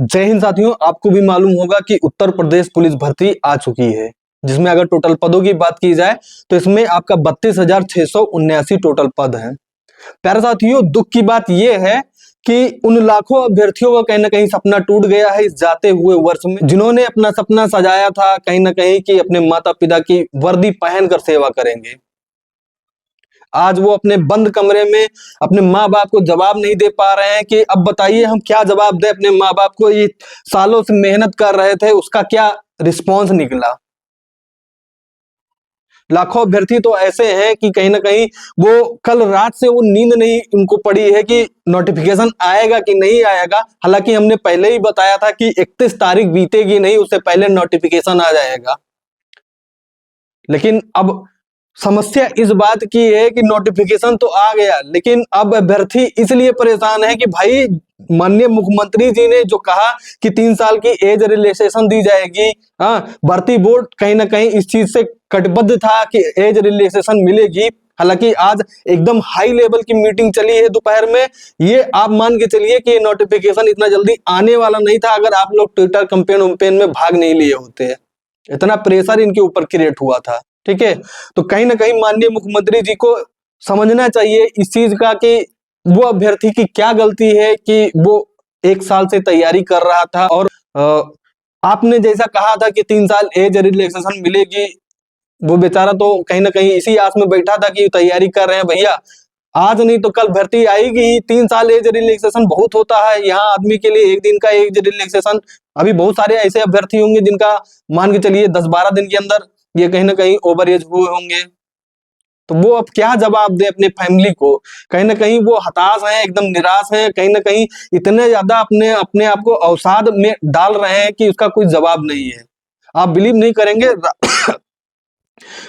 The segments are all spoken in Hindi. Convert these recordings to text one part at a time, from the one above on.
जय हिंद साथियों, आपको भी मालूम होगा कि उत्तर प्रदेश पुलिस भर्ती आ चुकी है, जिसमें अगर टोटल पदों की बात की जाए तो इसमें आपका 32,679 टोटल पद हैं। प्यारे साथियों, दुख की बात यह है कि उन लाखों अभ्यर्थियों का कहीं ना कहीं सपना टूट गया है इस जाते हुए वर्ष में, जिन्होंने अपना सपना सजाया था कहीं ना कहीं कि अपने माता पिता की वर्दी पहनकर सेवा करेंगे। आज वो अपने बंद कमरे में अपने माँ बाप को जवाब नहीं दे पा रहे हैं कि अब बताइए हम क्या जवाब दें अपने माँ बाप को। ये सालों से मेहनत कर रहे थे, उसका क्या रिस्पॉन्स निकला। लाखों अभ्यर्थी तो ऐसे हैं कि कहीं ना कहीं वो कल रात से वो नींद नहीं उनको पड़ी है कि नोटिफिकेशन आएगा कि नहीं आएगा। हालांकि हमने पहले ही बताया था कि 31 तारीख बीतेगी नहीं, उससे पहले नोटिफिकेशन आ जाएगा। लेकिन अब समस्या इस बात की है कि नोटिफिकेशन तो आ गया, लेकिन अब अभ्यर्थी इसलिए परेशान है कि भाई माननीय मुख्यमंत्री जी ने जो कहा कि 3 साल की एज रिलैक्सेशन दी जाएगी, हाँ, भर्ती बोर्ड कहीं ना कहीं इस चीज से कटिबद्ध था कि एज रिलैक्सेशन मिलेगी। हालांकि आज एकदम हाई लेवल की मीटिंग चली है दोपहर में। ये आप मान के चलिए कि नोटिफिकेशन इतना जल्दी आने वाला नहीं था अगर आप लोग ट्विटर कैंपेन में भाग नहीं लिए होते। इतना प्रेशर इनके ऊपर क्रिएट हुआ था। ठीक है, तो कहीं ना कहीं माननीय मुख्यमंत्री जी को समझना चाहिए इस चीज का कि वो अभ्यर्थी की क्या गलती है कि वो 1 साल से तैयारी कर रहा था और आपने जैसा कहा था कि 3 साल एज रिलैक्सेशन मिलेगी, वो बेचारा तो कहीं ना कहीं इसी आस में बैठा था कि तैयारी कर रहे हैं भैया, आज नहीं तो कल भर्ती आएगी ही। 3 साल एज रिलैक्सेशन बहुत होता है यहाँ आदमी के लिए। एक दिन का एज रिलैक्सेशन, अभी बहुत सारे ऐसे अभ्यर्थी होंगे जिनका मान के चलिए 10-12 दिन के अंदर ये कहीं ना कहीं ओवर एज हुए होंगे। तो वो अब क्या जवाब दे अपने फैमिली को। कहीं ना कहीं वो हताश हैं, एकदम निराश हैं, कहीं ना कहीं इतने ज्यादा अपने अपने आप को अवसाद में डाल रहे हैं कि उसका कोई जवाब नहीं है। आप बिलीव नहीं करेंगे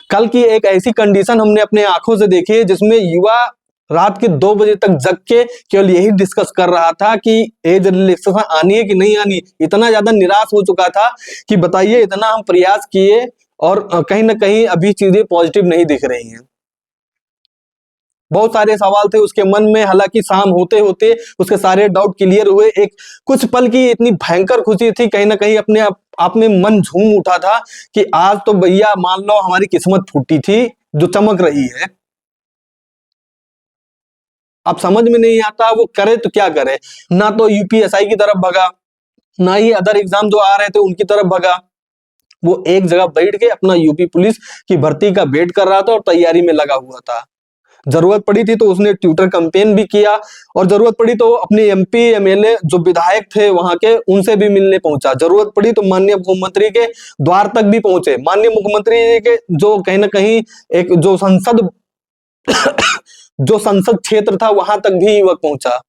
कल की एक ऐसी कंडीशन हमने अपने आंखों से देखी है जिसमें युवा रात के 2 बजे तक जग के केवल यही डिस्कस कर रहा था कि एज रिलैक्सेशन आनी है कि नहीं आनी। इतना ज्यादा निराश हो चुका था कि बताइए, इतना हम प्रयास किए और कहीं ना कहीं अभी चीजें पॉजिटिव नहीं दिख रही हैं। बहुत सारे सवाल थे उसके मन में, हालांकि शाम होते होते उसके सारे डाउट क्लियर हुए। एक कुछ पल की इतनी भयंकर खुशी थी, कहीं ना कहीं अपने आप में मन झूम उठा था कि आज तो भैया मान लो हमारी किस्मत फूटी थी जो चमक रही है। अब समझ में नहीं आता वो करे तो क्या करे। ना तो यूपीएसआई की तरफ भगा, ना ही अदर एग्जाम जो आ रहे थे उनकी तरफ भगा। वो एक जगह बैठ के अपना यूपी पुलिस की भर्ती का वेट कर रहा था और तैयारी में लगा हुआ था। जरूरत पड़ी थी तो उसने ट्विटर कैंपेन भी किया और जरूरत पड़ी तो अपने एमपी एमएलए जो विधायक थे वहां के उनसे भी मिलने पहुंचा। जरूरत पड़ी तो माननीय मुख्यमंत्री के द्वार तक भी पहुंचे। माननीय मुख्यमंत्री जी के जो कहीं ना कहीं एक जो संसद क्षेत्र था वहां तक भी युवक पहुंचा।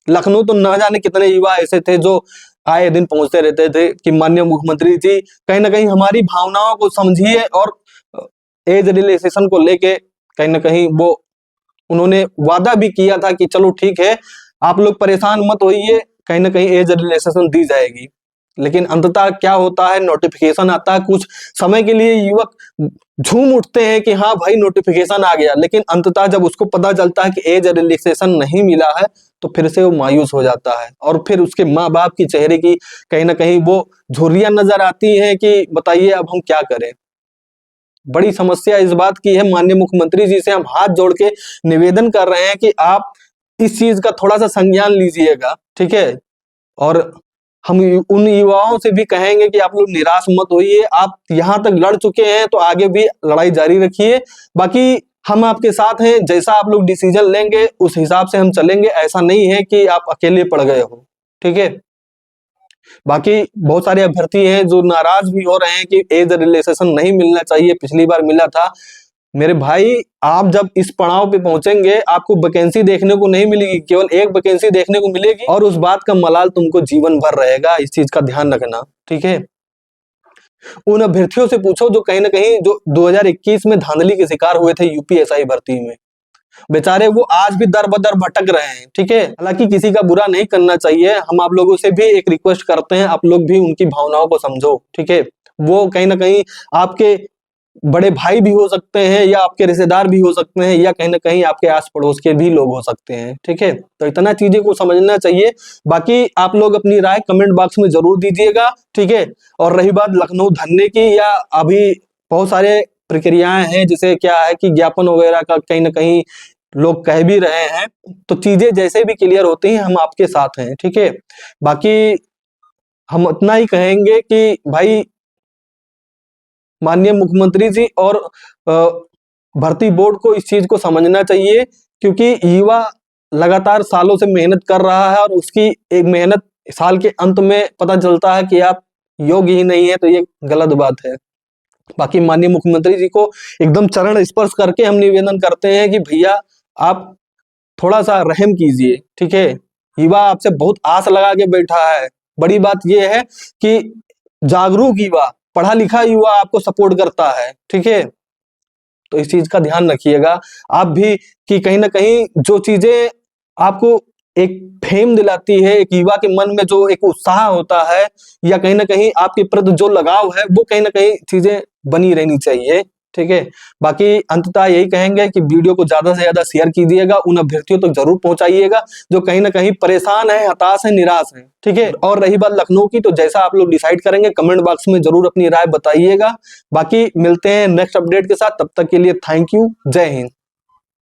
लखनऊ तो न जाने कितने युवा ऐसे थे जो आए दिन पहुंचते रहते थे कि माननीय मुख्यमंत्री जी कहीं ना कहीं हमारी भावनाओं को समझिए। और एज रिलैक्सेशन को लेके कहीं ना कहीं वो उन्होंने वादा भी किया था कि चलो ठीक है, आप लोग परेशान मत होइए, कहीं ना कहीं एज रिलैक्सेशन दी जाएगी। लेकिन अंततः क्या होता है, नोटिफिकेशन आता है। कुछ समय के लिए युवक झूम उठते हैं कि हाँ भाई नोटिफिकेशन आ गया, लेकिन अंततः जब उसको पता चलता है कि एज रिलैक्सेशन नहीं मिला है तो फिर से वो मायूस हो जाता है और फिर उसके माँ बाप की चेहरे की कहीं ना कहीं वो झुर्रियां नजर आती हैं कि बताइए अब हम क्या करें। बड़ी समस्या इस बात की है। माननीय मुख्यमंत्री जी से हम हाथ जोड़ के निवेदन कर रहे हैं कि आप इस चीज का थोड़ा सा संज्ञान लीजिएगा, ठीक है। और हम उन युवाओं से भी कहेंगे कि आप लोग निराश मत होइए। आप यहां तक लड़ चुके हैं तो आगे भी लड़ाई जारी रखिए। बाकी हम आपके साथ हैं, जैसा आप लोग डिसीजन लेंगे उस हिसाब से हम चलेंगे। ऐसा नहीं है कि आप अकेले पड़ गए हो, ठीक है। बाकी बहुत सारे अभ्यर्थी हैं जो नाराज भी हो रहे हैं कि एज रिलैक्सेशन नहीं मिलना चाहिए, पिछली बार मिला था। मेरे भाई, आप जब इस पड़ाव पे पहुंचेंगे आपको वैकेंसी देखने को नहीं मिलेगी, केवल एक वैकेंसी देखने को मिलेगी और उस बात का मलाल तुमको जीवन भर रहेगा। इस चीज का ध्यान रखना, ठीक है। उन अभ्यर्थियों से पूछो जो कहीं ना कहीं जो 2021 में धांधली के शिकार हुए थे यूपीएसआई भर्ती में, बेचारे वो आज भी दर बदर भटक रहे हैं, ठीक है। हालांकि किसी का बुरा नहीं करना चाहिए, हम आप लोगों से भी एक रिक्वेस्ट करते हैं, आप लोग भी उनकी भावनाओं को समझो, ठीक है। वो कहीं ना कहीं आपके बड़े भाई भी हो सकते हैं, या आपके रिश्तेदार भी हो सकते हैं, या कहीं ना कहीं आपके आस पड़ोस के भी लोग हो सकते हैं। ठीक है, तो इतना चीजें को समझना चाहिए। बाकी आप लोग अपनी राय कमेंट बॉक्स में जरूर दीजिएगा। ठीक है, और रही बात लखनऊ धरने की, या अभी बहुत सारे प्रक्रियाएं हैं, जैसे क्या है कि ज्ञापन वगैरह का कहीं ना कहीं लोग कह भी रहे हैं, तो चीजें जैसे भी क्लियर होती हैं हम आपके साथ हैं। ठीक है, बाकी हम इतना ही कहेंगे कि भाई माननीय मुख्यमंत्री जी और भर्ती बोर्ड को इस चीज को समझना चाहिए, क्योंकि युवा लगातार सालों से मेहनत कर रहा है, और उसकी एक मेहनत साल के अंत में पता चलता है कि आप योग्य ही नहीं है, तो ये गलत बात है। बाकी माननीय मुख्यमंत्री जी को एकदम चरण स्पर्श करके हम निवेदन करते हैं कि भैया आप थोड़ा सा रहम कीजिए। ठीक है, युवा आपसे बहुत आस लगा के बैठा है। बड़ी बात यह है कि जागरूक युवा, पढ़ा लिखा युवा आपको सपोर्ट करता है। ठीक है, तो इस चीज का ध्यान रखिएगा आप भी, कि कहीं ना कहीं जो चीजें आपको एक फेम दिलाती है, एक युवा के मन में जो एक उत्साह होता है, या कहीं ना कहीं आपके प्रति जो लगाव है, वो कहीं ना कहीं चीजें बनी रहनी चाहिए। ठीक है, बाकी अंततः यही कहेंगे कि वीडियो को ज्यादा से ज्यादा शेयर कीजिएगा, उन अभ्यर्थियों तक जरूर पहुंचाइएगा जो कहीं ना कहीं परेशान है, हताश है, निराश है। ठीक है, और रही बात लखनऊ की, तो जैसा आप लोग डिसाइड करेंगे कमेंट बॉक्स में जरूर अपनी राय बताइएगा। बाकी मिलते हैं नेक्स्ट अपडेट के साथ, तब तक के लिए थैंक यू, जय हिंद।